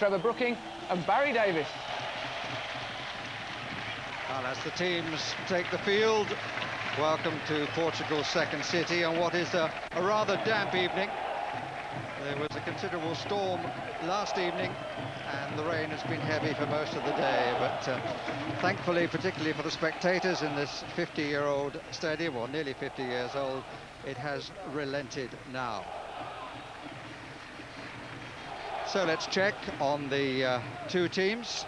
Trevor Brooking and Barry Davis. Well, as the teams take the field, welcome to Portugal's second city on what is a rather damp evening. There was a considerable storm last evening and the rain has been heavy for most of the day, but thankfully, particularly for the spectators in this 50-year-old stadium, or nearly 50 years old, it has relented now. So let's check on the two teams.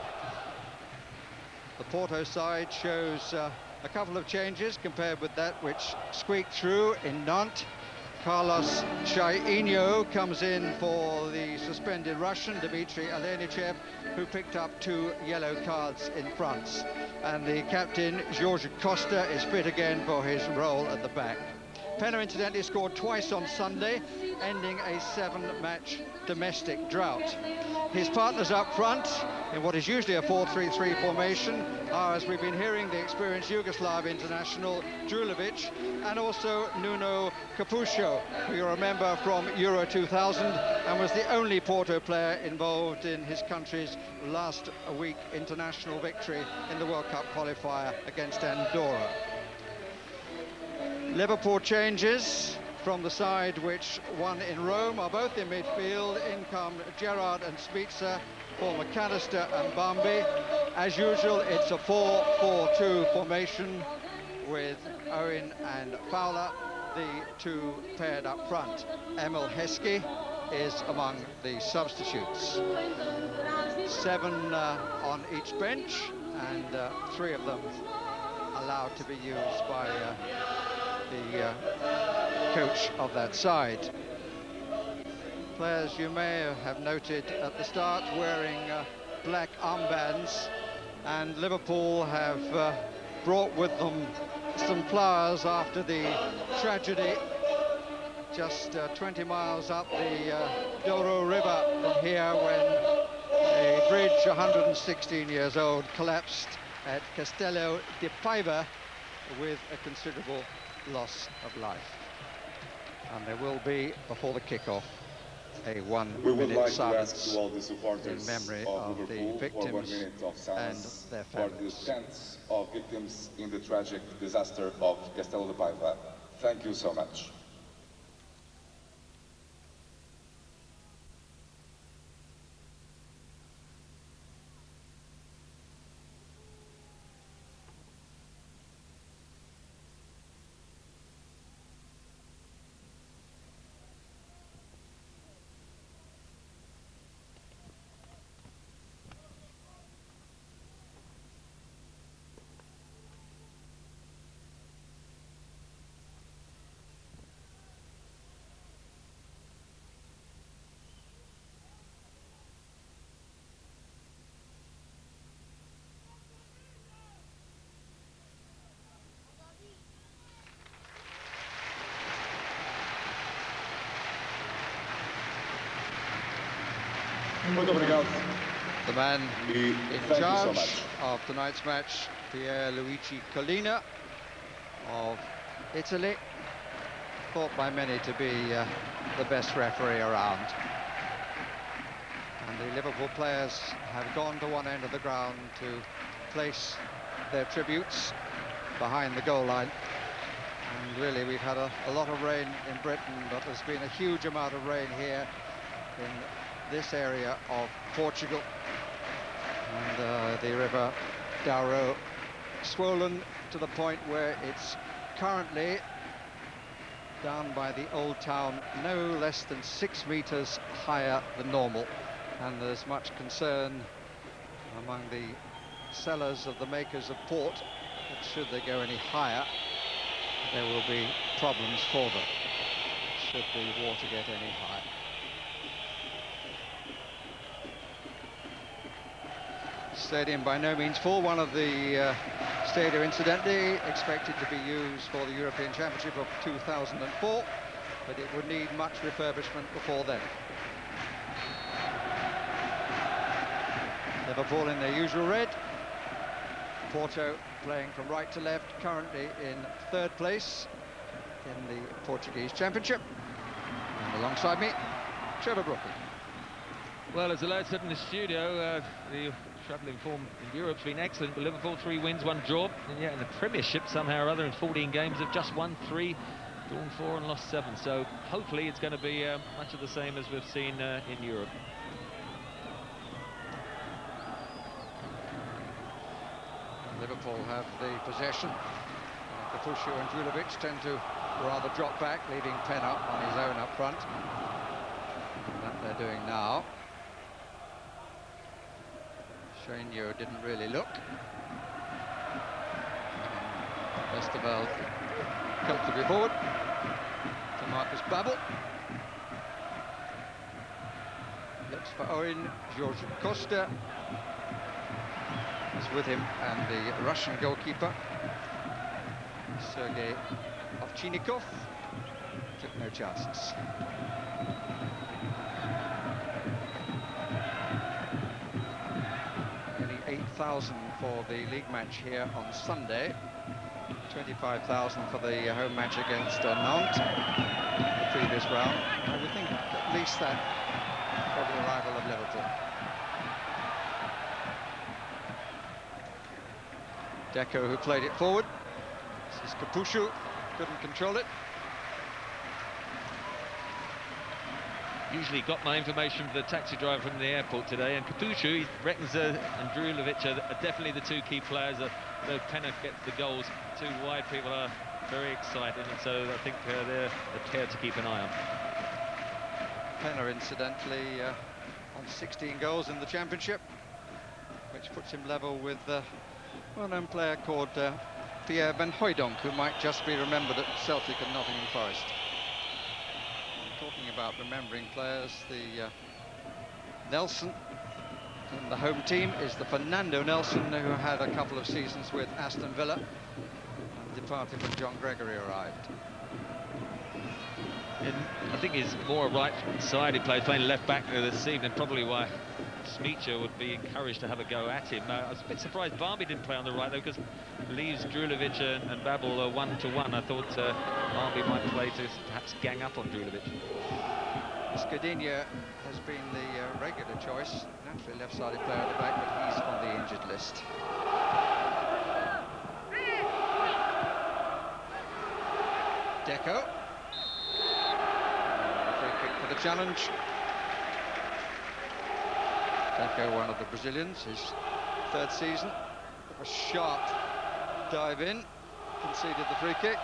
The Porto side shows a couple of changes compared with that which squeaked through in Nantes. Carlos Chainho comes in for the suspended Russian, Dmitry Alenichev, who picked up 2 yellow cards in France. And the captain, George Costa, is fit again for his role at the back. Penna incidentally scored twice on Sunday, ending a 7-match domestic drought. His partners up front, in what is usually a 4-3-3 formation, are, as we've been hearing, the experienced Yugoslav international Drulovic and also Nuno Capuscio, who you remember from Euro 2000 and was the only Porto player involved in his country's last week international victory in the World Cup qualifier against Andorra. Liverpool changes from the side which won in Rome are both in midfield. In come Gerrard and Spitzer for McAllister and Bambi. As usual, it's a 4-4-2 formation with Owen and Fowler, the two paired up front. Emil Heskey is among the substitutes. 7 on each bench, and 3 of them allowed to be used by the coach of that side. Players you may have noted at the start wearing black armbands, and Liverpool have brought with them some flowers after the tragedy just 20 miles up the Douro River from here, when a bridge 116 years old collapsed at Castelo de Paiva with a considerable loss of life. And there will be, before the kick-off, a 1-minute silence in memory of the victims and their families. For the tens of victims in the tragic disaster of Castelo de Paiva. Thank you so much. The man in charge of tonight's match, Pierluigi Collina of Italy, thought by many to be the best referee around. And the Liverpool players have gone to one end of the ground to place their tributes behind the goal line. And really, we've had a lot of rain in Britain, but there's been a huge amount of rain here in this area of Portugal, and the river Douro swollen to the point where it's currently down by the old town no less than 6 meters higher than normal, and there's much concern among the sellers of the makers of port that should they go any higher, there will be problems for them should the water get any higher. Stadium by no means full, one of the stadia incidentally expected to be used for the European Championship of 2004, but it would need much refurbishment before then. Liverpool in their usual red, Porto playing from right to left, currently in 3rd place in the Portuguese Championship. And alongside me, Trevor Brooking. Well, as the lad said in the studio, the travelling form in Europe's been excellent. But Liverpool 3 wins, 1 draw, and yet in the Premiership somehow or other in 14 games have just won 3, drawn 4 and lost 7. So hopefully it's going to be much of the same as we've seen in Europe. Liverpool have the possession. Kapuscio and Drulovic tend to rather drop back, leaving Penn up on his own up front. And that they're doing now. Shane didn't really look. Westerveld comfortably forward to Marcus Babbel. Looks for Owen. George Costa is with him, and the Russian goalkeeper Sergei Ovchinnikov took no chances. Nearly 8,000 for the league match here on Sunday. 25,000 for the home match against Nantes, the previous round. I would think at least that for the arrival of Liverpool. Deco, who played it forward. This is Kapuscio, couldn't control it. Usually got my information from the taxi driver from the airport today, and Kapuscio, he reckons, and Drulovic are definitely the 2 key players. Though Penner gets the goals, 2 wide people are very excited, and so I think they're a pair to keep an eye on. Penner, incidentally, on 16 goals in the Championship, which puts him level with a well-known player called Pierre Van Hooijdonk, who might just be remembered at Celtic and Nottingham Forest. Talking about remembering players, the Nelson in the home team is the Fernando Nelson, who had a couple of seasons with Aston Villa and departed when John Gregory arrived. And I think he's more right side. He playing left back this evening, probably why Smeacher would be encouraged to have a go at him. I was a bit surprised Barmby didn't play on the right, though, because leaves Drulovic and Babbel 1-to-1. I thought Barmby might play to perhaps gang up on Drulovic. Skadinia has been the regular choice, naturally left-sided player at the back, but he's on the injured list. Deco. Free kick for the challenge. Deco, one of the Brazilians, his 3rd season. A sharp dive in, conceded the free kick.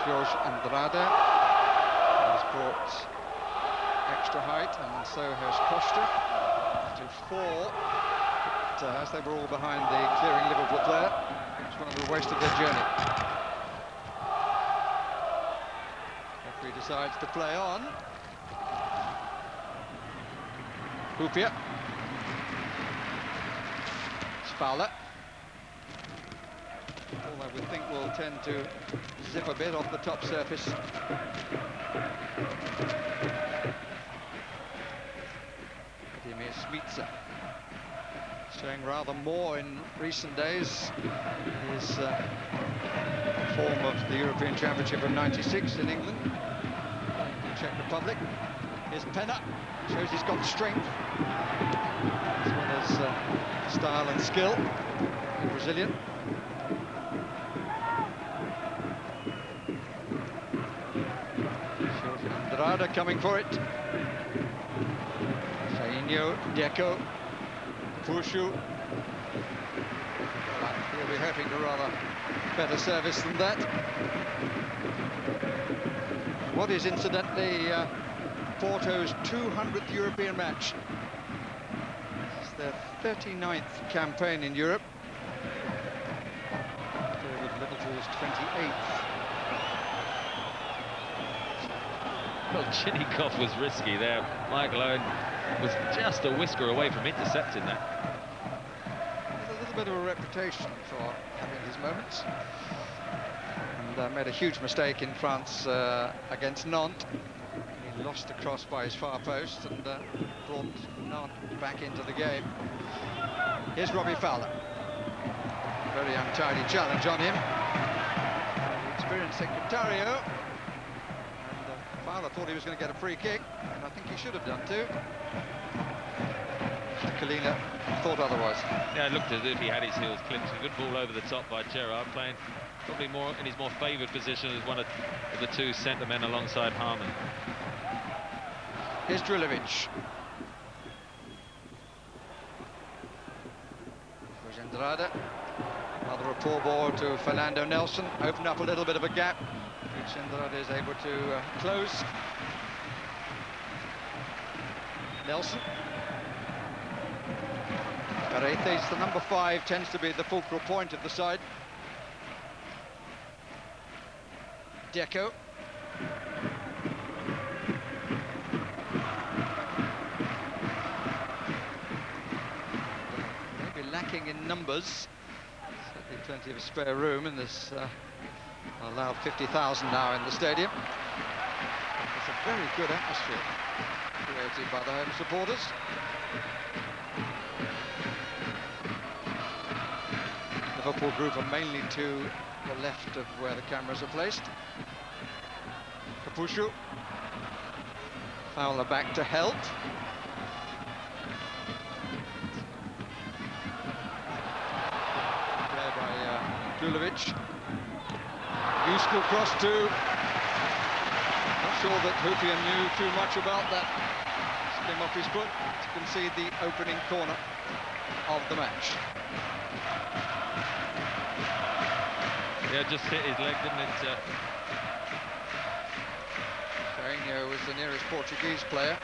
Jorge Andrade has brought extra height, and so has Costa to 4. But as they were all behind the clearing Liverpool player, it's one of the waste of their journey. Referee decides to play on. Hupia. It's Fowler. All I would think will tend to zip a bit off the top surface. Vladimir Smica, showing rather more in recent days. His form of the European Championship of '96 in England, in the Czech Republic. Here's Penner, shows he's got strength as well as style and skill. The Brazilian. Andrade coming for it. Sainho, Deco, Pushu. He'll be hoping to rather better service than that. What is incidentally Porto's 200th European match. It's their 39th campaign in Europe. With Liverpool's 28th. Well, Chinnikov was risky there. Michael Owen was just a whisker away from intercepting that. With a little bit of a reputation for having his moments. And made a huge mistake in France against Nantes. He lost the cross by his far post and brought Nantes back into the game. Here's Robbie Fowler. very untidy challenge on him. The experienced Secretario. And Fowler thought he was going to get a free kick, and I think he should have done too. Kalina thought otherwise. Yeah, it looked as if he had his heels clipped. A good ball over the top by Gerrard, playing probably more in his more favoured position as one of the two centre men alongside Harman. Here's Drulovic. Andrade. Another poor ball to Fernando Nelson. Opened up a little bit of a gap, which Andrade is able to close. Nelson. Paredes, the number 5, tends to be the fulcral point of the side. Deco. Maybe lacking in numbers. Certainly plenty of spare room, and there's allowed 50,000 now in the stadium. It's a very good atmosphere created by the home supporters. Liverpool group are mainly to the left of where the cameras are placed. Capuscio. Fowler back to Helt. There by Drulovic. Useful cross to... Not sure that Houpian knew too much about that. Came off his foot to concede the opening corner of the match. Yeah, just hit his leg, didn't it? Coutinho was the nearest Portuguese player.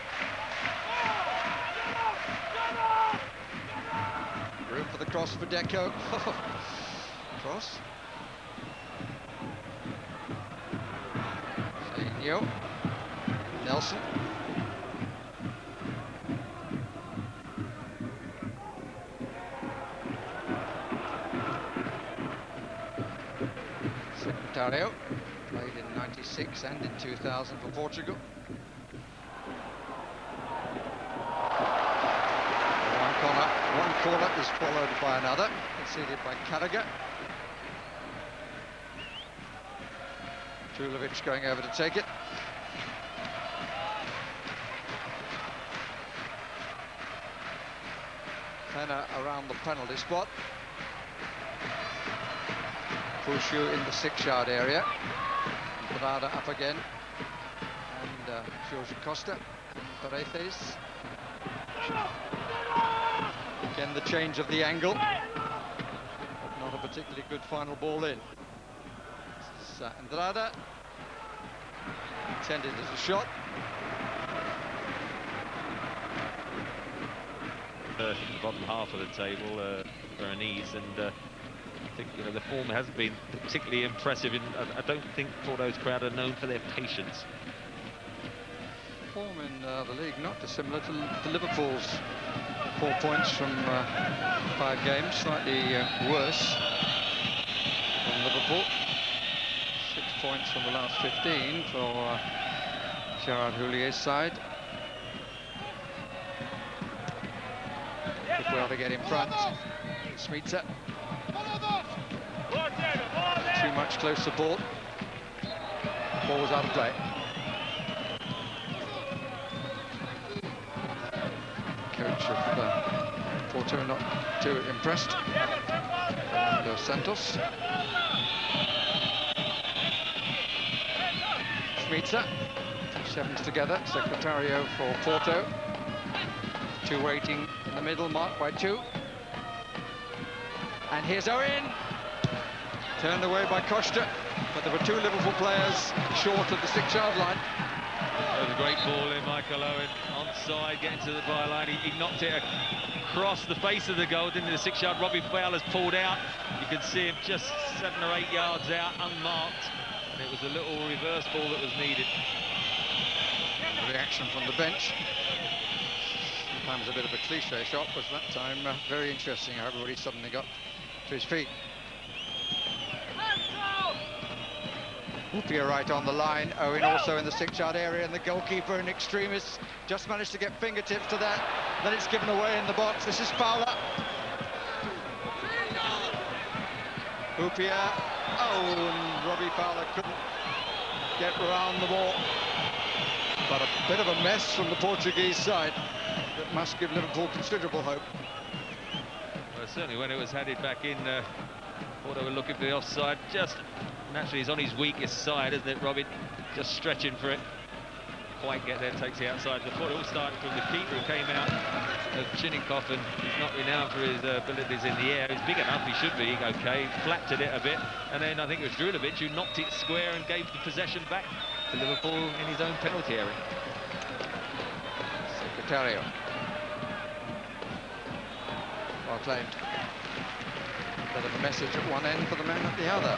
Room for the cross for Deco. Cross. Coutinho. Nelson. Secretario, played in '96 and in 2000 for Portugal. One corner is followed by another, conceded by Carragher. Drulovic going over to take it. Penna around the penalty spot. Pushu in the 6-yard area. Andrade up again. And Jorge Costa. Paredes. Again, the change of the angle. Not a particularly good final ball in. This is Andrade. Intended as a shot. The bottom half of the table for an ease, and I think the form hasn't been particularly impressive. I don't think Porto's crowd are known for their patience. Form in the league not dissimilar to Liverpool's 4 points from 5 games, slightly worse than Liverpool. 6 points from the last 15 for Gerard Houlier's side. Did well to get in front. Smeetser. Too much close support. Ball was out of play. Coach of Porto not too impressed. Fernando Santos. Smeetser. 7s together. Secretario for Porto. 2 waiting in the middle, marked by 2. And here's Owen. Turned away by Costa, but there were 2 Liverpool players short of the 6-yard line. That was a great ball in, Michael Owen. Onside, getting to the byline. He knocked it across the face of the goal, didn't he? The 6-yard Robbie Fowler's pulled out. You can see him just 7 or 8 yards out, unmarked. And it was a little reverse ball that was needed. Reaction from the bench. Sometimes a bit of a cliche shot, but that time very interesting how everybody suddenly got to his feet. Houpian right on the line. Owen also in the 6-yard area, and the goalkeeper in extremis just managed to get fingertips to that. Then it's given away in the box. This is Fowler. Hupia. Oh, and Robbie Fowler couldn't get round the ball. But a bit of a mess from the Portuguese side that must give Liverpool considerable hope. Well, certainly when it was headed back in, Porto were looking for the offside. Just naturally, he's on his weakest side, isn't it, Robin? Just stretching for it. Quite get there, takes the outside. The foot all started from the keeper who came out of Chinnikov, and he's not renowned for his abilities in the air. He's big enough, he should be okay. Flattened it a bit, and then I think it was Drulovic who knocked it square and gave the possession back to Liverpool in his own penalty area. Secretario. Well claimed. Bit of a message at one end for the man at the other.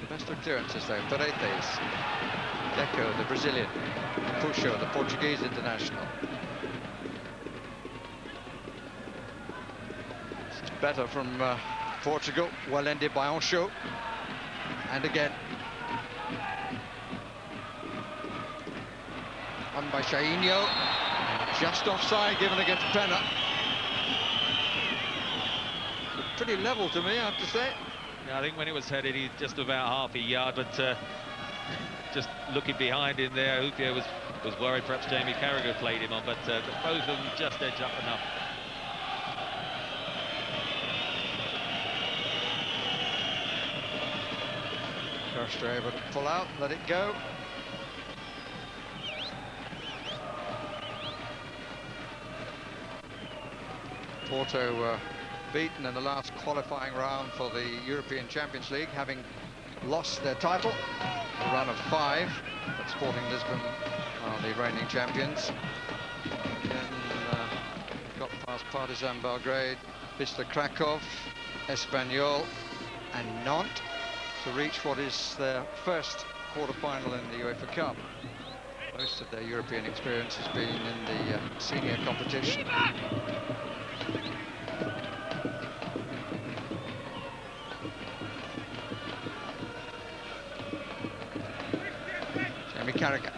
Best of clearances though. Paredes, Deco, the Brazilian, Puxo, the Portuguese international. It's better from Portugal. Well ended by Ancho. And again. Won by Shainho. Just offside given against Pena. Pretty level to me, I have to say. Yeah, I think when it was headed, he's just about half a yard, but just looking behind him there, Hupia was worried perhaps Jamie Carragher played him on, but both of them just edge up enough. Castro able to pull out, let it go. Porto beaten in the last qualifying round for the European Champions League, having lost their title, a run of 5, but Sporting Lisbon are the reigning champions. Then got past Partizan Belgrade, Wisla Krakow, Espanyol and Nantes to reach what is their first quarter-final in the UEFA Cup. Most of their European experience has been in the senior competition. Jamie Carragher.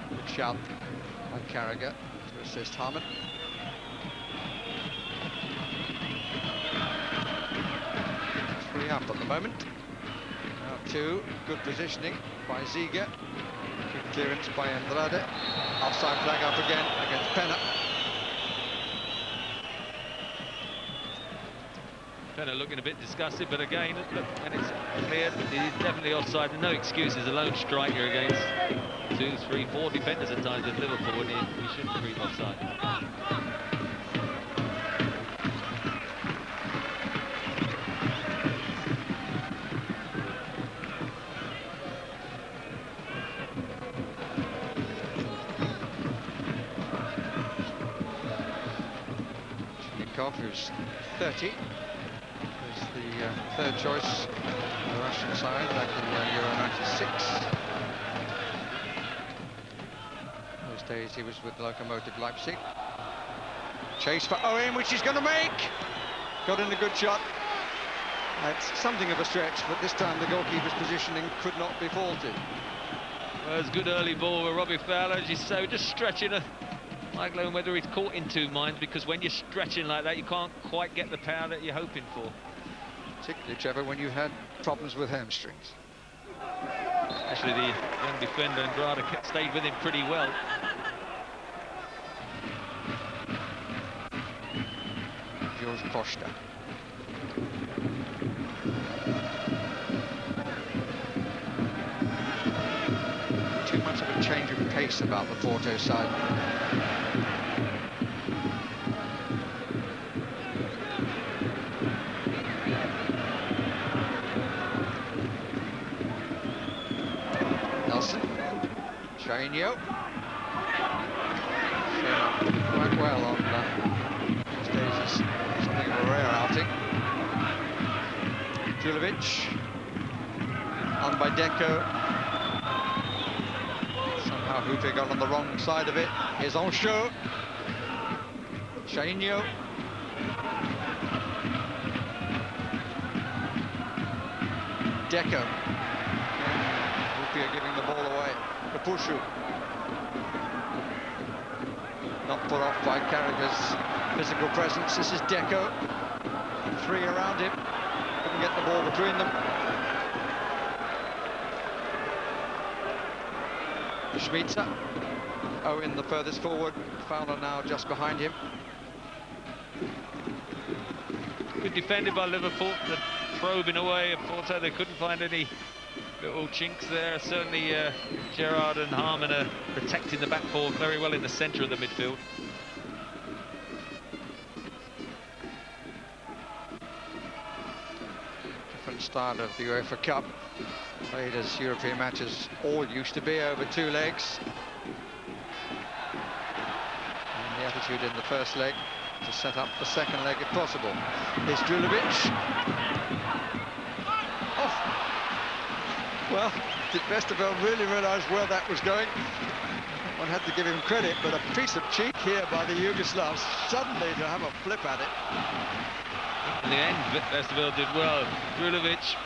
Good shout by Carragher to assist Harmon. Three up at the moment. Now 2, good positioning by Ziga. Good clearance by Andrade. Offside flag up again against Pena. Pena looking a bit disgusted, but again, look, and it's clear he's definitely offside. No excuses. A lone striker against 2, 3, 4 defenders at times with Liverpool, and he shouldn't creep offside. Who's 30, was the third choice of the Russian side back in Euro 96. Those days he was with Lokomotiv Leipzig. Chase for Owen, which he's going to make. Got in a good shot. It's something of a stretch, but this time the goalkeeper's positioning could not be faulted. Well, it's a good early ball with Robbie Fowler, as you say, just stretching a Michael Owen, whether he's caught in two minds, because when you're stretching like that, you can't quite get the power that you're hoping for. Particularly, Trevor, when you had problems with hamstrings. Actually, the young defender, Andrade, stayed with him pretty well. George Costa. Too much of a change of pace about the Porto side. Shainho. Quite well on stages. Something of a rare outing. Drulovic. On by Deco. Somehow Hupia got on the wrong side of it. Here's Ancho. Shainio. Deco. Rupia giving the ball away. Kapushu. Not put off by Carragher's physical presence. This is Deco. 3 around him. Couldn't get the ball between them. Schmitzer. Owen the furthest forward. Fowler now just behind him. Good defended by Liverpool. The probing away of Porto. They couldn't find any little chinks there. Certainly Gerrard and Harmon are protecting the back four very well in the centre of the midfield. Different style of the UEFA Cup. Played as European matches all used to be, over 2 legs. And the attitude in the first leg to set up the second leg if possible. Here's Drulovic. Off. Well, did Westerveld really realise where that was going? One had to give him credit, but a piece of cheek here by the Yugoslavs, suddenly to have a flip at it. In the end, Westerveld did well. Drulovic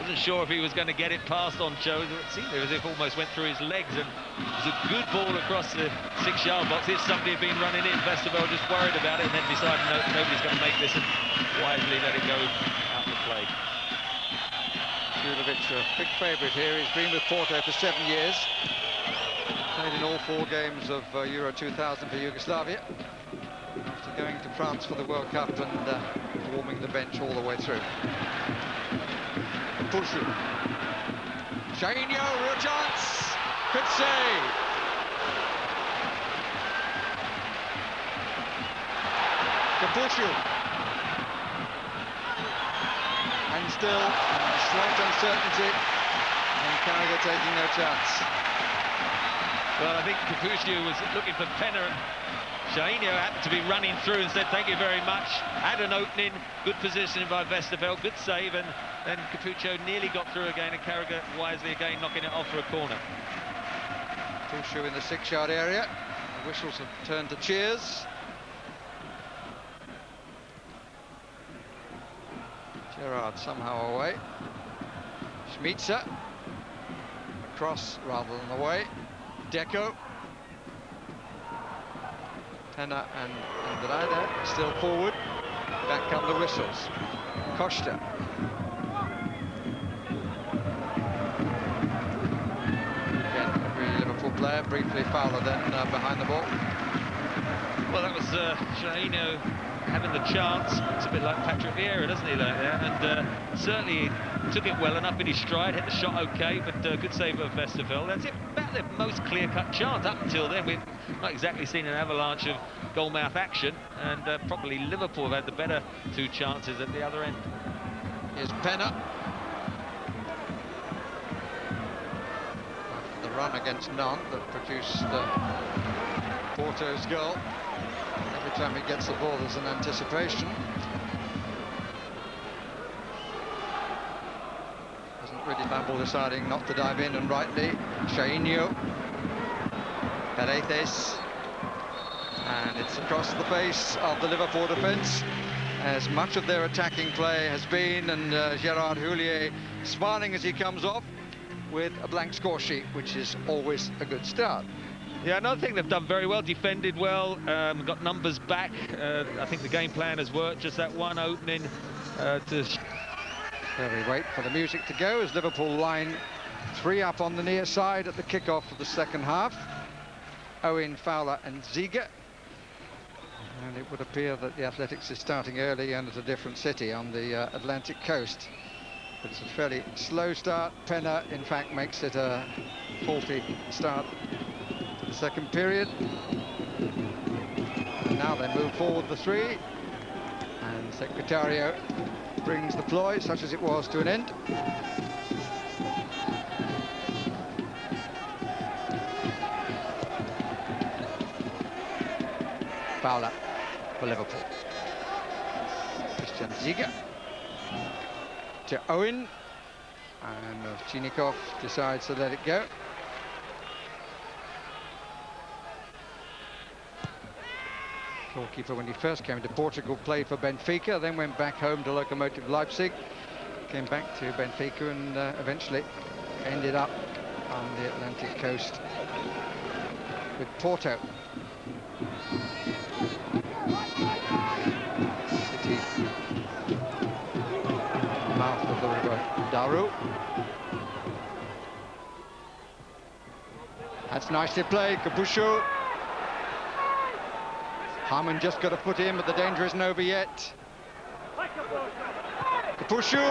wasn't sure if he was going to get it past on Cho. It seemed as if it almost went through his legs, and it was a good ball across the 6-yard box. If somebody had been running in, Westerveld just worried about it and then decided no, nobody's going to make this, and wisely let it go out the play. Drulovic, a big favourite here. He's been with Porto for 7 years. Played in all 4 games of Euro 2000 for Yugoslavia. After going to France for the World Cup and warming the bench all the way through. Pushu. Shainio, real chance. Good save. Kapushu. And still slight uncertainty. And Carragher taking no chance. Well, I think Kapushu was looking for Penner. Shainio happened to be running through and said thank you very much. Had an opening, good positioning by Westerveld, good save, and then Capuccio nearly got through again, and Carragher wisely again knocking it off for a corner. Pushu in the 6-yard area. The whistles have turned to cheers. Gerrard somehow away. Schmitzer. Across rather than away. Deco. Penna and Andrade still forward. Back come the whistles. Costa. Again, every Liverpool player briefly Fowler then behind the ball. Well, that was Shainio having the chance. It's a bit like Patrick Vieira, doesn't he, like that? And certainly took it well enough in his stride, hit the shot okay, but good save of Westerveld. That's it, about the most clear-cut chance. Up until then, we've not exactly seen an avalanche of goal-mouth action, and probably Liverpool have had the better 2 chances at the other end. Here's Penna. After the run against Nantes that produced Porto's goal. Every time he gets the ball, there's an anticipation. Hasn't really fumble, deciding not to dive in, and rightly. Shainio. Paredes. And it's across the face of the Liverpool defence, as much of their attacking play has been, and Gerard Houllier smiling as he comes off with a blank score sheet, which is always a good start. Yeah, another thing they've done very well, defended well, got numbers back. I think the game plan has worked, just that one opening to... There we wait for the music to go as Liverpool line 3 up on the near side at the kickoff of the second half. Owen, Fowler and Ziege. And it would appear that the Athletics is starting early and at a different city on the Atlantic coast. But it's a fairly slow start. Penna, in fact, makes it a faulty start. The second period. And now they move forward the 3. And Secretario brings the ploy, such as it was, to an end. Fowler for Liverpool. Christian Ziege to Owen, and Ovchinnikov decides to let it go. Goalkeeper, when he first came to Portugal, played for Benfica, then went back home to Lokomotiv Leipzig, came back to Benfica, and eventually ended up on the Atlantic coast with Porto. City, mouth of the river Daru. That's nicely played, Kapushu. Harman just got a foot in, but the danger isn't over yet. Kapushu!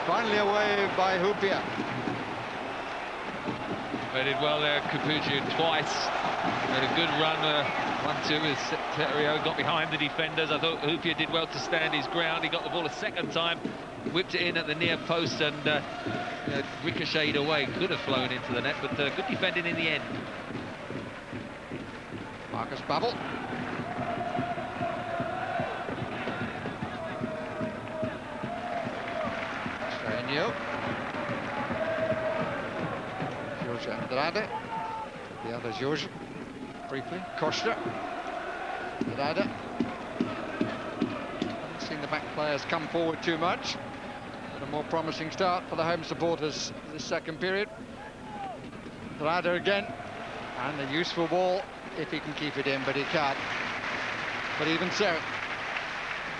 Finally away by Hupia. They did well there, Kapushu, twice. Had a good run, 1-2 with Terio, got behind the defenders. I thought Hupia did well to stand his ground. He got the ball a second time, whipped it in at the near post, and ricocheted away. Could have flown into the net, but good defending in the end. Marcus Babbel. Strenio. Jorge Andrade. The other Jorge. Briefly. Costa. Andrade. Haven't seen the back players come forward too much. But a more promising start for the home supporters this second period. Andrade again. And a useful ball if he can keep it in, but he can't. But even so,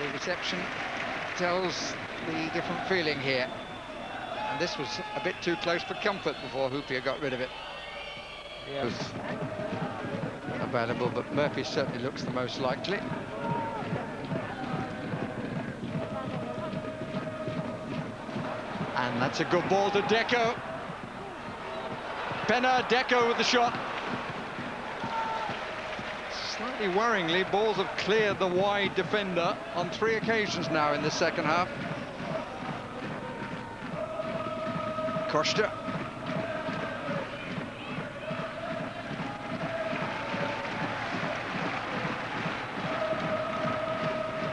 the reception tells the different feeling here. And this was a bit too close for comfort before Hupia got rid of it. Yeah. It was available, but Murphy certainly looks the most likely. And that's a good ball to Deco. Penna, Deco with the shot. Slightly worryingly, balls have cleared the wide defender on 3 occasions now in the second half. Costa.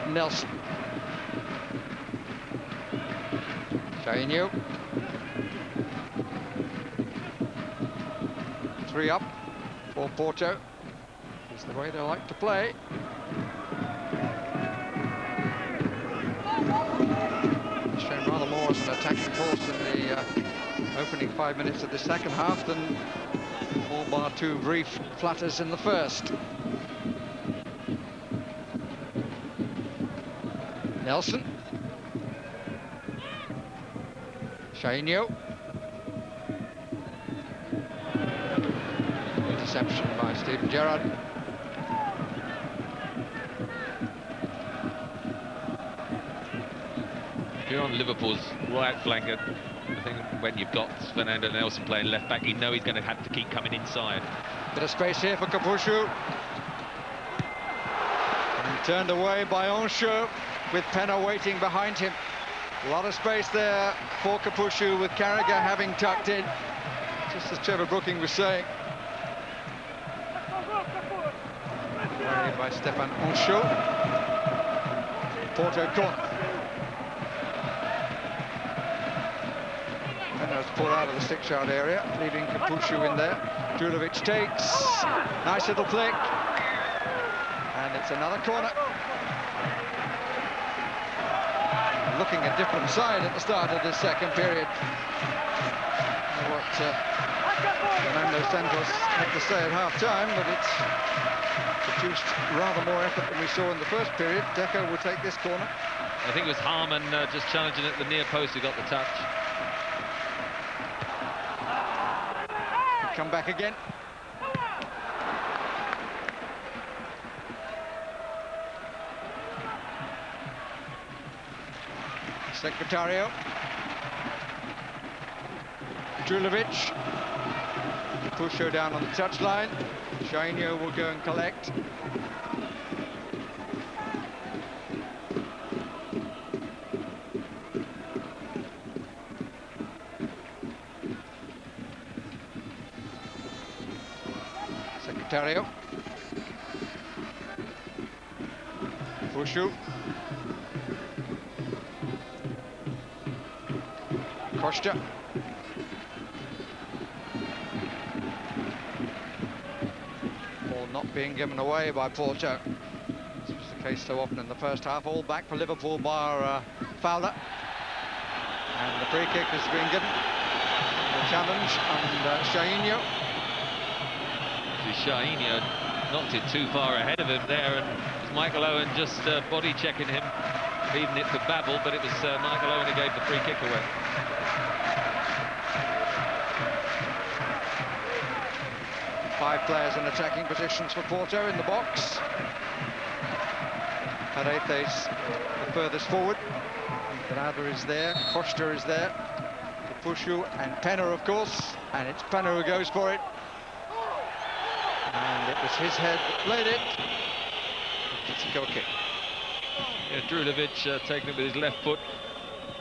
Nelson. Chainio. 3 up for Porto. Is the way they like to play. Shown rather more as an attacking force in the opening 5 minutes of the second half than all bar 2 brief flutters in the first. Nelson. Chainio. Interception by Steven Gerrard. If you're on Liverpool's right flank, I think when you've got Fernando Nelson playing left back, you know he's going to have to keep coming inside. Bit of space here for Kapushu. And turned away by Onsho, with Penna waiting behind him. A lot of space there for Kapushu, with Carragher having tucked in, just as Trevor Brooking was saying. Away by Stefan Onsho. Porto corner. Penna's pulled out of the 6-yard area, leaving Kapushu in there. Drulovic takes. Nice little flick. And it's another corner. Looking a different side at the start of this second period. What Fernando Santos had to say at half-time, but it's produced rather more effort than we saw in the first period. Deco will take this corner. I think it was Harman just challenging at the near post who got the touch. He'll come back again. Secretario. Drulovic. Pusho down on the touchline. Chainio will go and collect. Secretario. Pusho. Costa. Ball not being given away by Porto. This was the case so often in the first half. All back for Liverpool by Fowler. And the free kick has been given. The challenge, and Shahinho. Shahinho knocked it too far ahead of him there, and it was Michael Owen just body checking him, leaving it for Babel, but it was Michael Owen who gave the free kick away. Five players in attacking positions for Porto in the box. Paredes the furthest forward. Grada is there, Costa is there, Pushu and Penna, of course, and it's Penna who goes for it. And it was his head that played it. It's a goal kick. Yeah, Drulovic taking it with his left foot,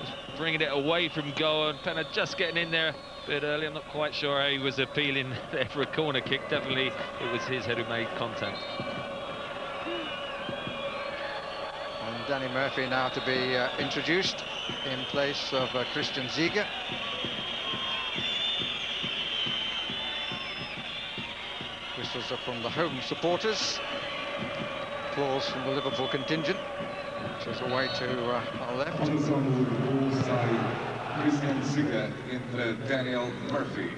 just bringing it away from goal, and Penna just getting in there a bit early. I'm not quite sure how he was appealing there for a corner kick. Definitely it was his head who made contact. And Danny Murphy now to be introduced in place of Christian Ziege. Whistles are from the home supporters. Applause from the Liverpool contingent, which is away to our left. Christian Ziege into Daniel Murphy.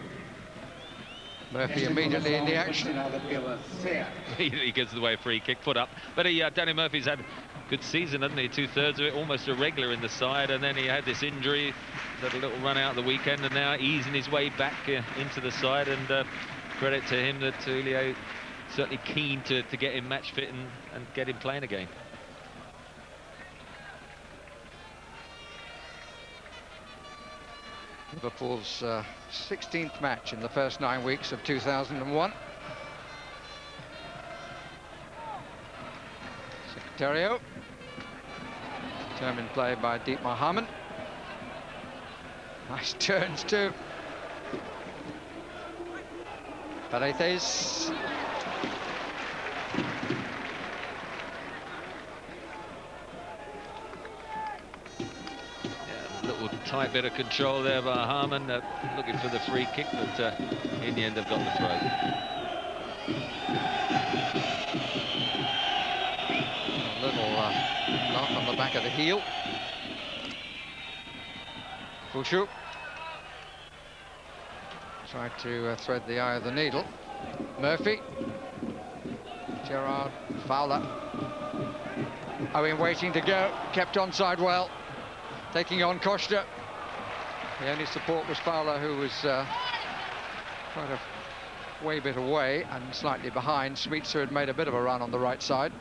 Murphy immediately in the action. He gives away a free kick, put up. But Danny Murphy's had a good season, hasn't he? 2/3 of it, almost a regular in the side, and then he had this injury, had a little run out the weekend, and now easing his way back into the side. And credit to him that Julio certainly keen to get him match fit and get him playing again. Liverpool's 16th match in the first 9 weeks of 2001. Secretario. Determined play by Dietmar Hamann. Nice turns too. Paredes. Little tight bit of control there by Hamann, looking for the free kick, but in the end they've got the throw. A little knock on the back of the heel. Pushu tried to thread the eye of the needle. Murphy. Gerrard. Fowler. Owen waiting to go. Kept onside well. Taking on Costa. The only support was Fowler, who was quite a way bit away and slightly behind. Smeetser had made a bit of a run on the right side.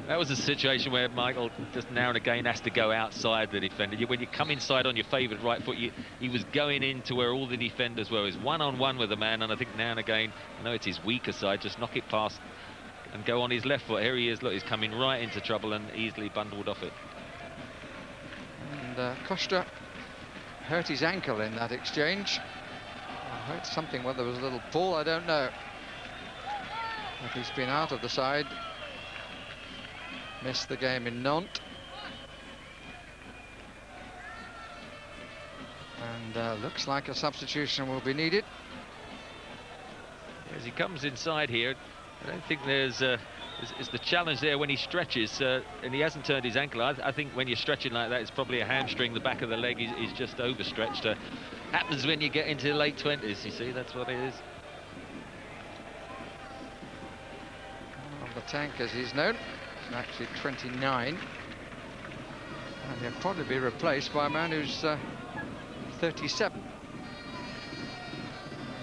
That was a situation where Michael just now and again has to go outside the defender. When you come inside on your favoured right foot, he was going into where all the defenders were. He was one-on-one with the man, and I think now and again, I know it's his weaker side, just knock it past and go on his left foot. Here he is, look, he's coming right into trouble and easily bundled off it. And Costa hurt his ankle in that exchange. Or hurt something, whether there was a little pull, I don't know. But he's been out of the side. Missed the game in Nantes. And looks like a substitution will be needed. As he comes inside here, I don't think there's is the challenge there when he stretches, and he hasn't turned his ankle. I think when you're stretching like that, it's probably a hamstring. The back of the leg is just overstretched. Happens when you get into the late 20s, you see, that's what it is. On the tank, as he's known. Actually 29, and he'll probably be replaced by a man who's 37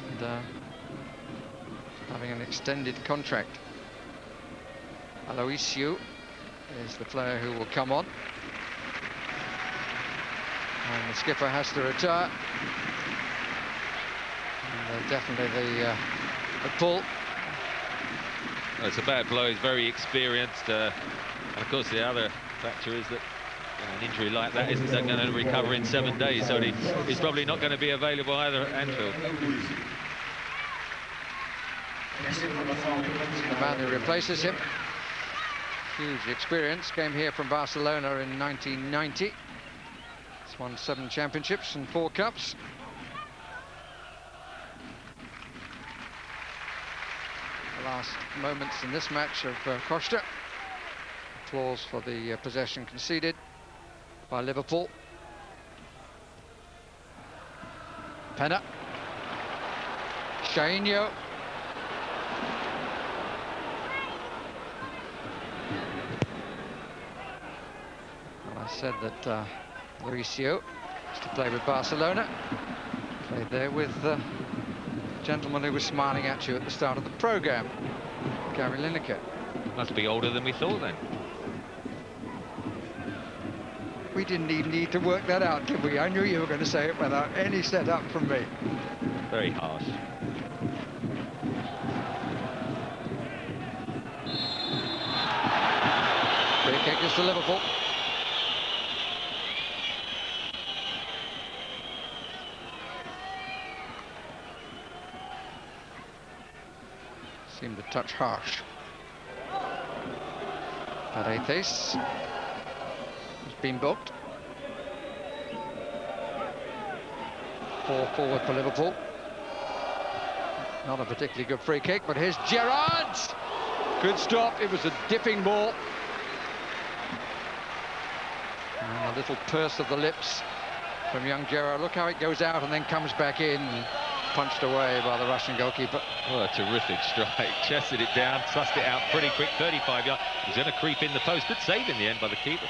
and having an extended contract. Aloysiu is the player who will come on, and the skipper has to retire, and definitely the pull. It's a bad blow. He's very experienced, and of course the other factor is that an injury like that isn't going to recover in 7 days, so he's probably not going to be available either at Anfield. The man who replaces him, huge experience, came here from Barcelona in 1990. He's won 7 championships and 4 cups. last moments in this match of Costa. Applause for the possession conceded by Liverpool. Penna. Shainio. Well, I said that Mauricio used to play with Barcelona. Played there with the gentleman who was smiling at you at the start of the programme, Gary Lineker. Must be older than we thought then. We didn't even need to work that out, did we? I knew you were going to say it without any setup from me. Very harsh. Free kick is to Liverpool. Seemed a touch harsh. Paredes has been booked. 4 forward for Liverpool. Not a particularly good free kick, but here's Gerrard. Good stop. It was a dipping ball. And a little purse of the lips from young Gerrard. Look how it goes out and then comes back in. Punched away by the Russian goalkeeper. Oh, a terrific strike. Chested it down, thrust it out pretty quick, 35 yards. He's going to creep in the post. Good save in the end by the keeper.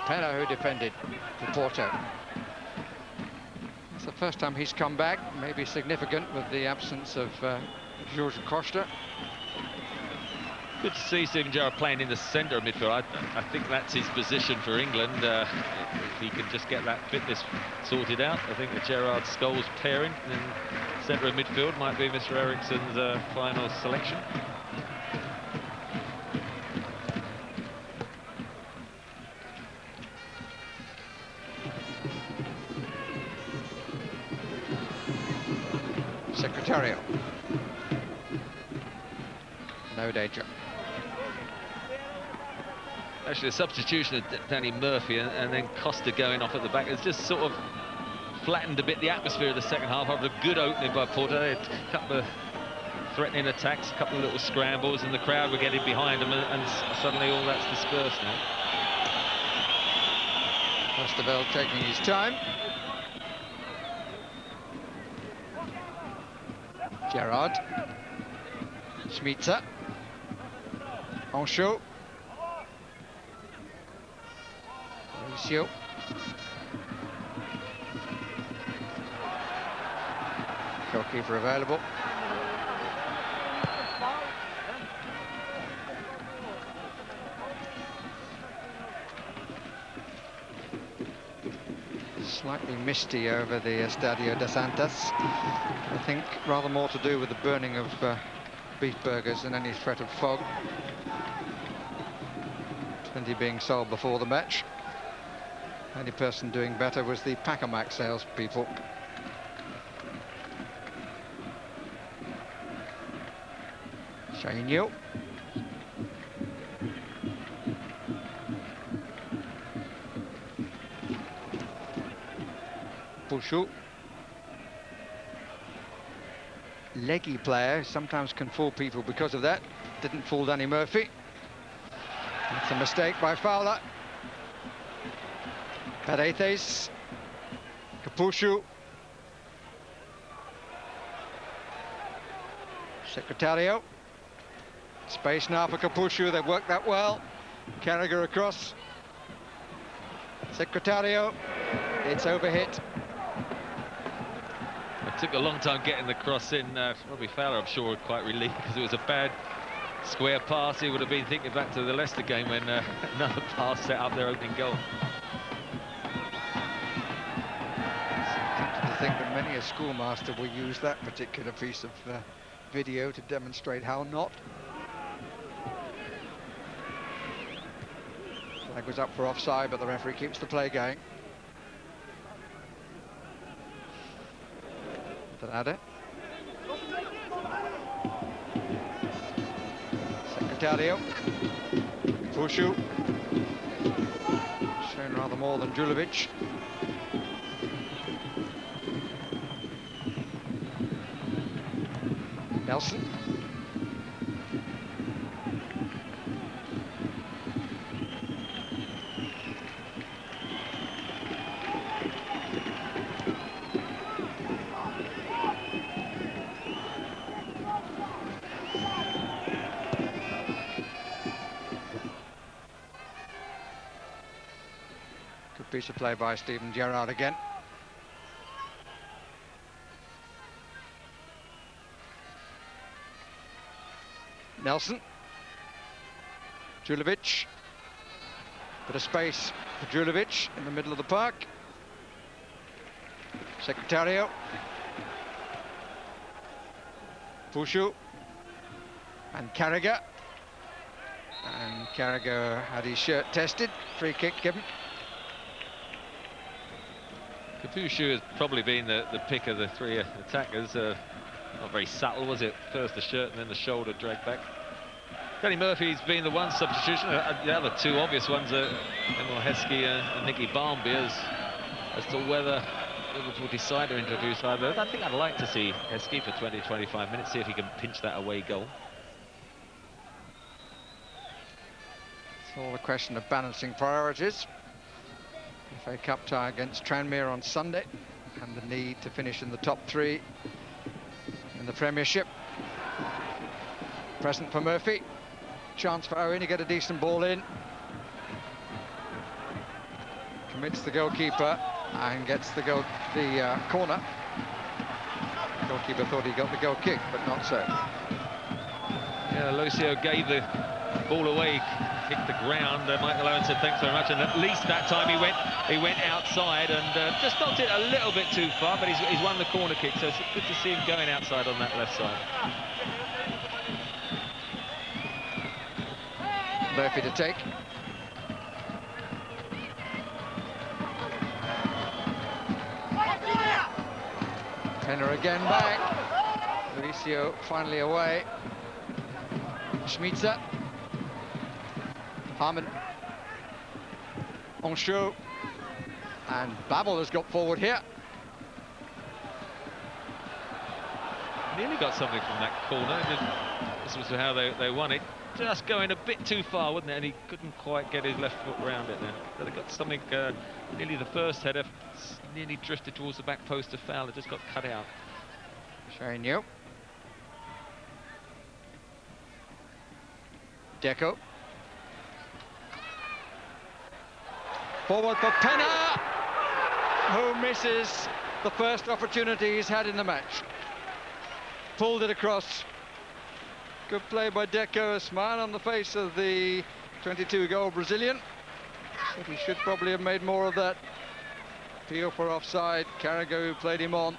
Penna, who defended for Porto. It's the first time he's come back, maybe significant with the absence of Jorge Costa. Good to see Steven Gerrard playing in the centre of midfield. I think that's his position for England. If he can just get that fitness sorted out, I think the Gerrard-Scholes pairing in centre of midfield might be Mr. Eriksson's final selection. Secretario. No danger. Actually, the substitution of Danny Murphy and then Costa going off at the back has just sort of flattened a bit the atmosphere of the second half after a good opening by Porto. They had a couple of threatening attacks, a couple of little scrambles, and the crowd were getting behind them, and suddenly all that's dispersed now. Westerveld taking his time. Gerrard. Schmitzer. Ancho. Mauricio. Goalkeeper available. Slightly misty over the Estadio de Santos. I think rather more to do with the burning of beef burgers than any threat of fog. Plenty being sold before the match. Only person doing better was the Pacamac salespeople. Shainio. Pushu. Leggy player, sometimes can fool people because of that. Didn't fool Danny Murphy. That's a mistake by Fowler. Paredes. Capushu. Secretario. Space now for Capushu. They've worked that well. Carragher across. Secretario. It's overhit. It took a long time getting the cross in. Robbie Fowler, I'm sure, quite relieved because it was a bad square pass. He would have been thinking back to the Leicester game when another pass set up their opening goal. I think that many a schoolmaster will use that particular piece of video to demonstrate how not. Flag was up for offside, but the referee keeps the play going. Andrade. Secretario. Pushu. Shown rather more than Julovic. Nelson. Good piece of play by Steven Gerrard again. Nelson. Julovic. Bit of space for Julovic in the middle of the park. Secretario. Pushu. And Carragher. And Carragher had his shirt tested. Free kick given. Kapushu has probably been the pick of the three attackers. Not very subtle, was it? First the shirt and then the shoulder dragged back. Danny Murphy's been the one substitution. The other two obvious ones are Emil Heskey and Nicky Barmby as to whether Liverpool decide to introduce either. I think I'd like to see Heskey for 20-25 minutes, see if he can pinch that away goal. It's all a question of balancing priorities. FA Cup tie against Tranmere on Sunday and the need to finish in the top three in the Premiership. Present for Murphy. Chance for Owen to get a decent ball in. Commits the goalkeeper and gets the corner. The goalkeeper thought he got the goal kick, but not so. Yeah, Lucio gave the ball away, kicked the ground. Michael Owen said thanks very much, and at least that time he went outside and just knocked it a little bit too far, but he's won the corner kick, so it's good to see him going outside on that left side. Murphy to take. Penner again back. Lucio finally away. Schmitzer. Harmon. Onshou. And Babel has got forward here. Nearly got something from that corner. This was how they won it. Just going a bit too far, wasn't it? And he couldn't quite get his left foot round it there. But they got something, nearly the first header, nearly drifted towards the back post of foul. It just got cut out. Showing you. Deco. Forward for Penner, who misses the first opportunity he's had in the match. Pulled it across. Good play by Deco, a smile on the face of the 22-goal Brazilian. But he should probably have made more of that. Appeal for offside, Carragher who played him on.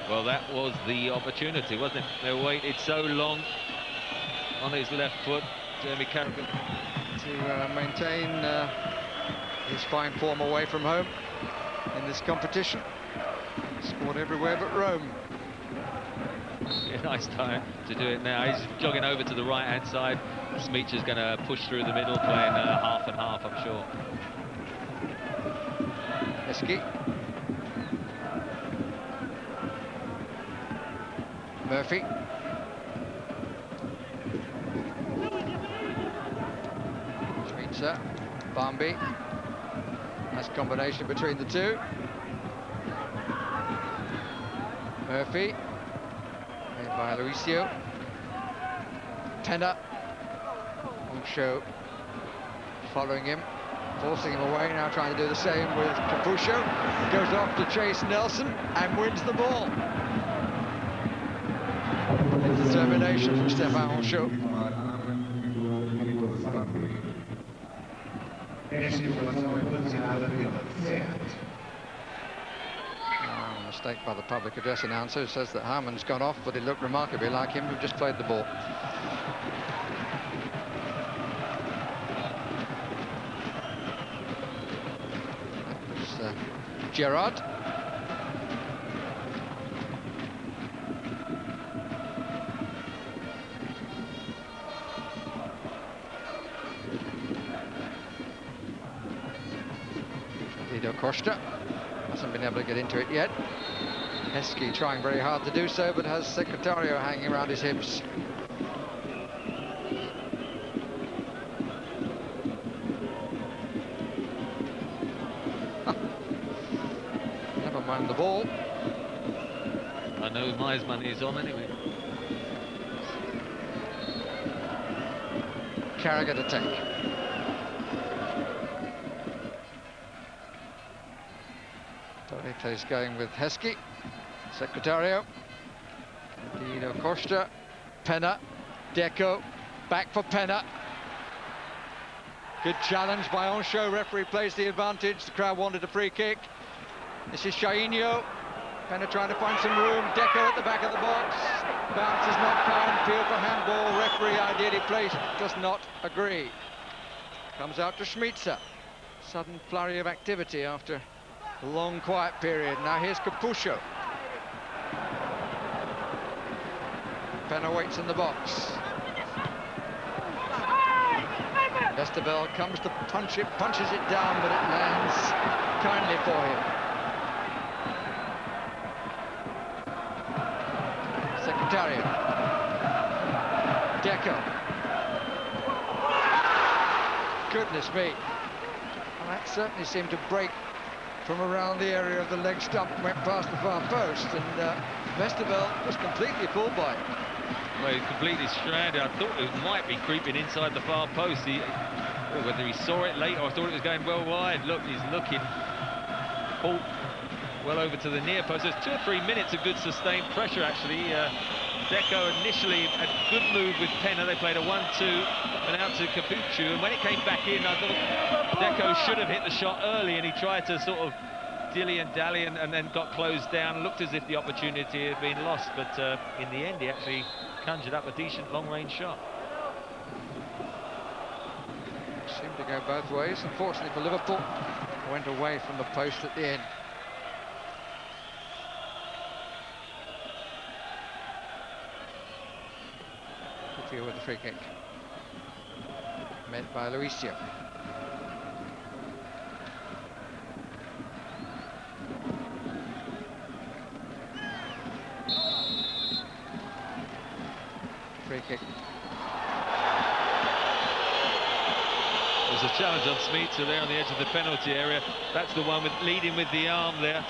Well, that was the opportunity, wasn't it? They waited so long on his left foot, Jamie Carragher. To maintain his fine form away from home in this competition. Scored everywhere but Rome. Yeah, nice time to do it now. He's jogging over to the right-hand side. Smeacher's going to push through the middle, playing half and half, I'm sure. Heskey. Murphy. Schmitzer. Barmby. Nice combination between the two. Murphy. Made by Lucio. Penner. Onshou following him, forcing him away, now trying to do the same with Capuscio. Goes off to chase Nelson and wins the ball. Determination from Stéphane Onshou. Mistake by the public address announcer, who says that Harmon's gone off, but it looked remarkably like him who just played the ball. That was Gerrard. Lido Costa hasn't been able to get into it yet. Heskey trying very hard to do so, but has Secretario hanging around his hips. Never mind the ball. I know my money is on anyway. Carragher to take. Torres going with Heskey. Secretario. Dino Costa. Penna. Deco. Back for Penna. Good challenge by Onsho. Referee plays the advantage. The crowd wanted a free kick. This is Shainho. Penna trying to find some room. Deco at the back of the box. Bounce is not kind. Field for handball. Referee ideally placed. Does not agree. Comes out to Schmitzer. Sudden flurry of activity after a long quiet period. Now here's Capuscio. Penna waits in the box. Vesterveld comes to punch it, punches it down, but it lands kindly for him. Secretario. Deco. Goodness me. Well, that certainly seemed to break from around the area of the leg stump, went past the far post, and Vesterveld was completely fooled by it. Well, he's completely stranded. I thought it might be creeping inside the far post. Whether he saw it late or I thought it was going well wide. Look, he's looking. Pulled well over to the near post. There's 2 or 3 minutes of good sustained pressure, actually. Deco initially a good move with Penna. They played a 1-2 and out to Capuccio. And when it came back in, I thought Deco should have hit the shot early, and he tried to sort of dilly and dally and then got closed down. Looked as if the opportunity had been lost, but in the end he actually conjured up a decent long-range shot. Seemed to go both ways. Unfortunately for Liverpool, went away from the post at the end. Coutinho with the free kick. Met by Luisio. Free kick. There's a challenge on Smeetser there on the edge of the penalty area. That's the one with leading with the arm there.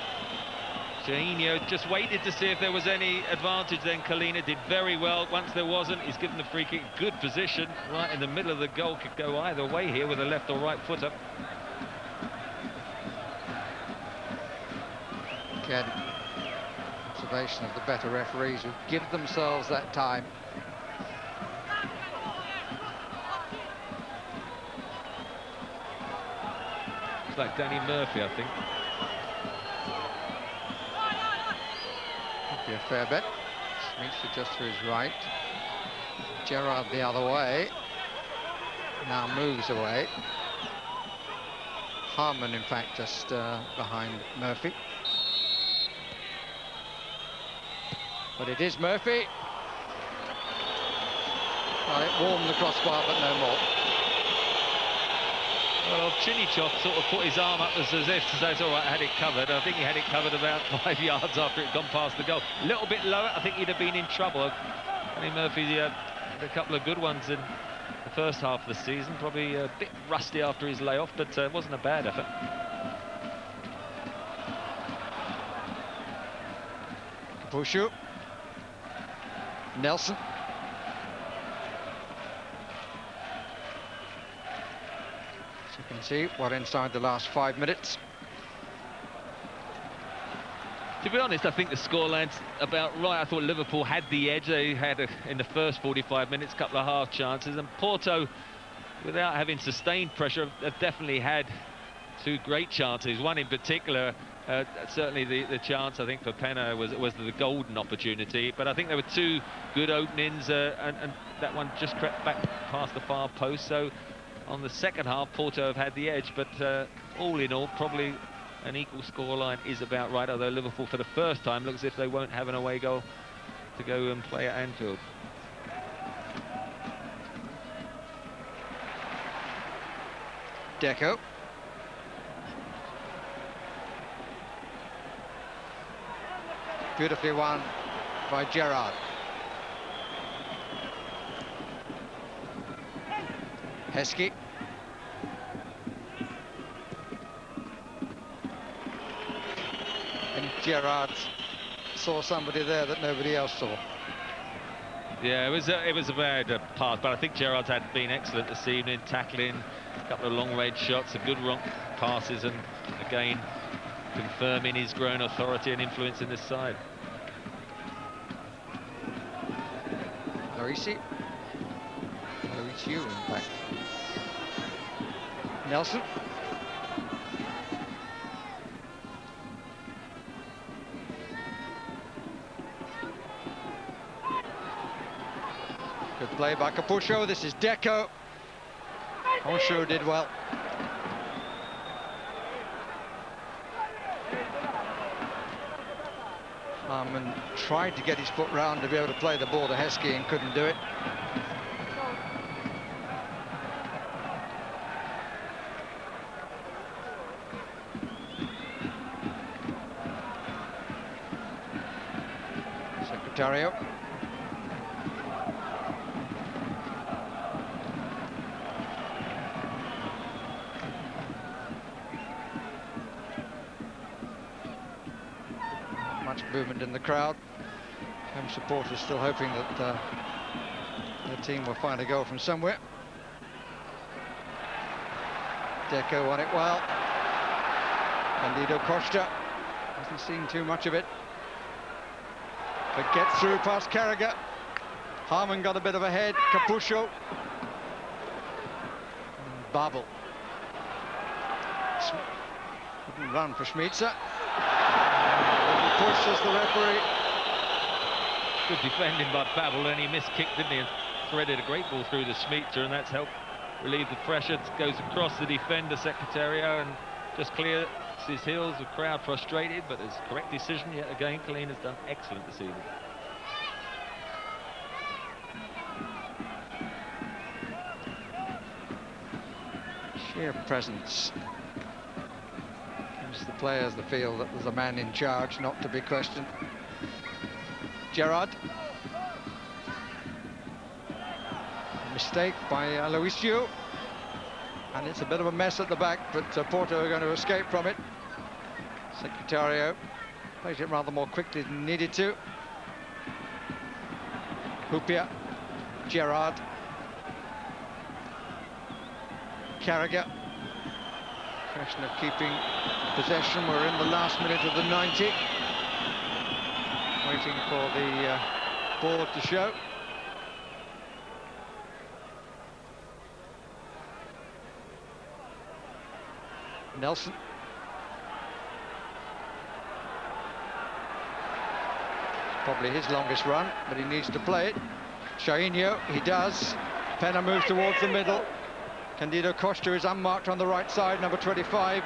Shainho just waited to see if there was any advantage, then Kalina did very well. Once there wasn't, he's given the free kick. Good position, right in the middle of the goal. Could go either way here with a left or right footer. Again, observation of the better referees who give themselves that time. It's like Danny Murphy, I think. Would be a fair bet. Smeetser just to his right. Gerrard the other way. Now moves away. Harmon, in fact, just behind Murphy. But it is Murphy. Well, it warmed the crossbar, but no more. Well, Chinichov sort of put his arm up as if to say, it's all right, I had it covered. I think he had it covered about 5 yards after it had gone past the goal. A little bit lower, I think he'd have been in trouble. Danny Murphy had a couple of good ones in the first half of the season. Probably a bit rusty after his layoff, but it wasn't a bad effort. Capuscio. Nelson. As you can see, we're inside the last 5 minutes. To be honest, I think the scoreline's about right. I thought Liverpool had the edge. They had, in the first 45 minutes, a couple of half chances. And Porto, without having sustained pressure, have definitely had 2 great chances. One in particular, certainly the chance, I think, for Penna was the golden opportunity. But I think there were 2 good openings, and that one just crept back past the far post. So on the second half, Porto have had the edge. But all in all, probably an equal scoreline is about right, although Liverpool for the first time looks as if they won't have an away goal to go and play at Anfield. Deco. Beautifully won by Gerrard. Heskey. And Gerrard saw somebody there that nobody else saw. Yeah, it was a bad pass, but I think Gerrard's had been excellent this evening, tackling a couple of long-range shots, some good passes, and again confirming his growing authority and influence in this side. Larisi, in fact. Nelson. Good play by Capuscio. This is Deco. Onshow did well. Harman tried to get his foot round to be able to play the ball to Heskey and couldn't do it. Secretario. Much movement in the crowd. Home supporters still hoping that their team will find a goal from somewhere. Deco won it well. Candido Costa hasn't seen too much of it, but gets through past Carragher. Harman got a bit of a head. Capuscio. Babel. Couldn't run for Schmitzer. Push as the referee. Good defending by Babel, and he missed-kicked, didn't he, and threaded a great ball through the Schmitzer, and that's helped relieve the pressure. It goes across the defender, Secretario, and just clears his heels. The crowd frustrated, but it's a correct decision yet again. Colleen has done excellent this evening. Sheer presence gives the players the feel that there's a man in charge, not to be questioned. Gerrard. Mistake by Aloisio. And it's a bit of a mess at the back, but Porto are going to escape from it. Secretario plays it rather more quickly than needed to. Hupia. Gerrard. Carragher. Question of keeping possession. We're in the last minute of the 90. Waiting for the board to show. Nelson. Probably his longest run, but he needs to play it. Shainho, he does. Penna moves towards the middle. Candido Costa is unmarked on the right side, number 25.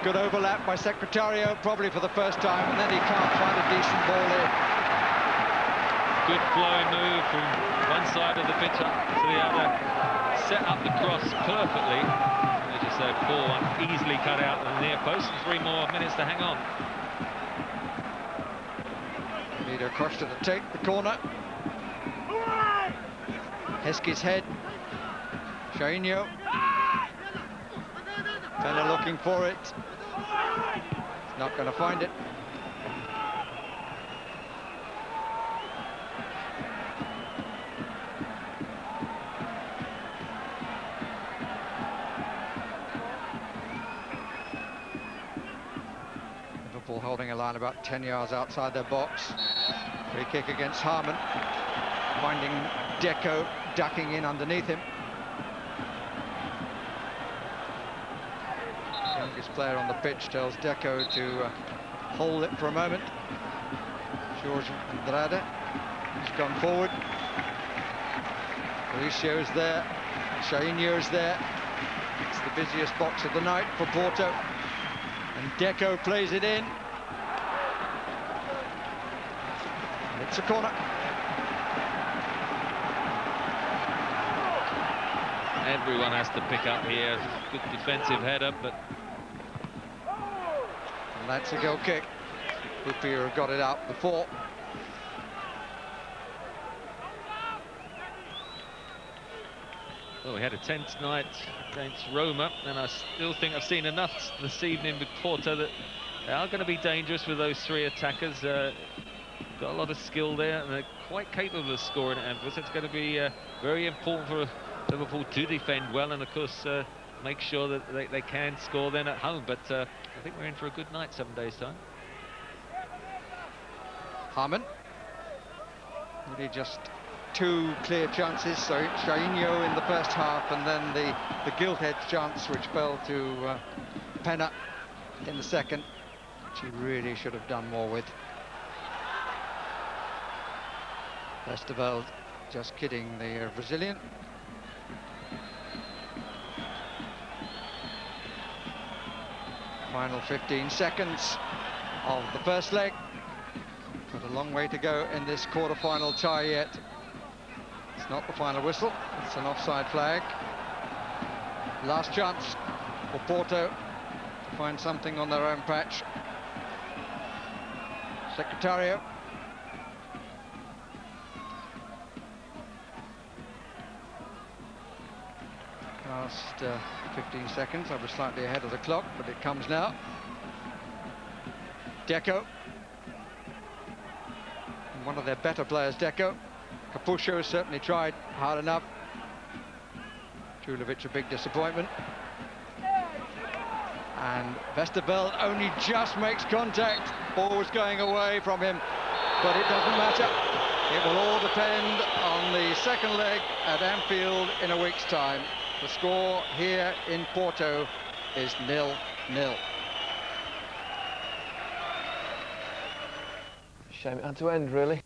Good overlap by Secretario, probably for the first time, and then he can't find a decent ball in. Good flowing move from one side of the pitch up to the other. Set up the cross perfectly. As you said, 4-1, easily cut out at the near post, and 3 more minutes to hang on. Candido Costa to take the corner. Heskey's head. Shainho. Penna looking for it. Not going to find it. Liverpool holding a line about 10 yards outside their box. Free kick against Harman. Finding Deco ducking in underneath him. Youngest player on the pitch tells Deco to hold it for a moment. George Andrade has gone forward. Mauricio's there. Shainho's there. It's the busiest box of the night for Porto. And Deco plays it in. And it's a corner. Everyone has to pick up here. Good defensive header, but... And that's a goal kick. Hoopier got it out before. Well, we had a tense night against Roma, and I still think I've seen enough this evening with Porto that they are going to be dangerous with those three attackers. Got a lot of skill there, and they're quite capable of scoring at Anfield. So it's going to be very important for Liverpool to defend well, and of course make sure that they can score then at home. But I think we're in for a good night 7 days' time. Harmon. Really just two clear chances. So Shainho in the first half, and then the gilt-edged chance which fell to Penna in the second, which he really should have done more with. Westerveld just kidding the Brazilian. Final 15 seconds of the first leg. Got a long way to go in this quarter-final tie yet. It's not the final whistle, it's an offside flag. Last chance for Porto to find something on their own patch. Secretario. Last 15 seconds. I was slightly ahead of the clock, but it comes now. Deco. One of their better players, Deco. Capuscio certainly tried hard enough. Drulovic a big disappointment. And Westerveld only just makes contact. Ball was going away from him, but it doesn't matter. It will all depend on the second leg at Anfield in a week's time. The score here in Porto is 0-0. Shame it had to end, really.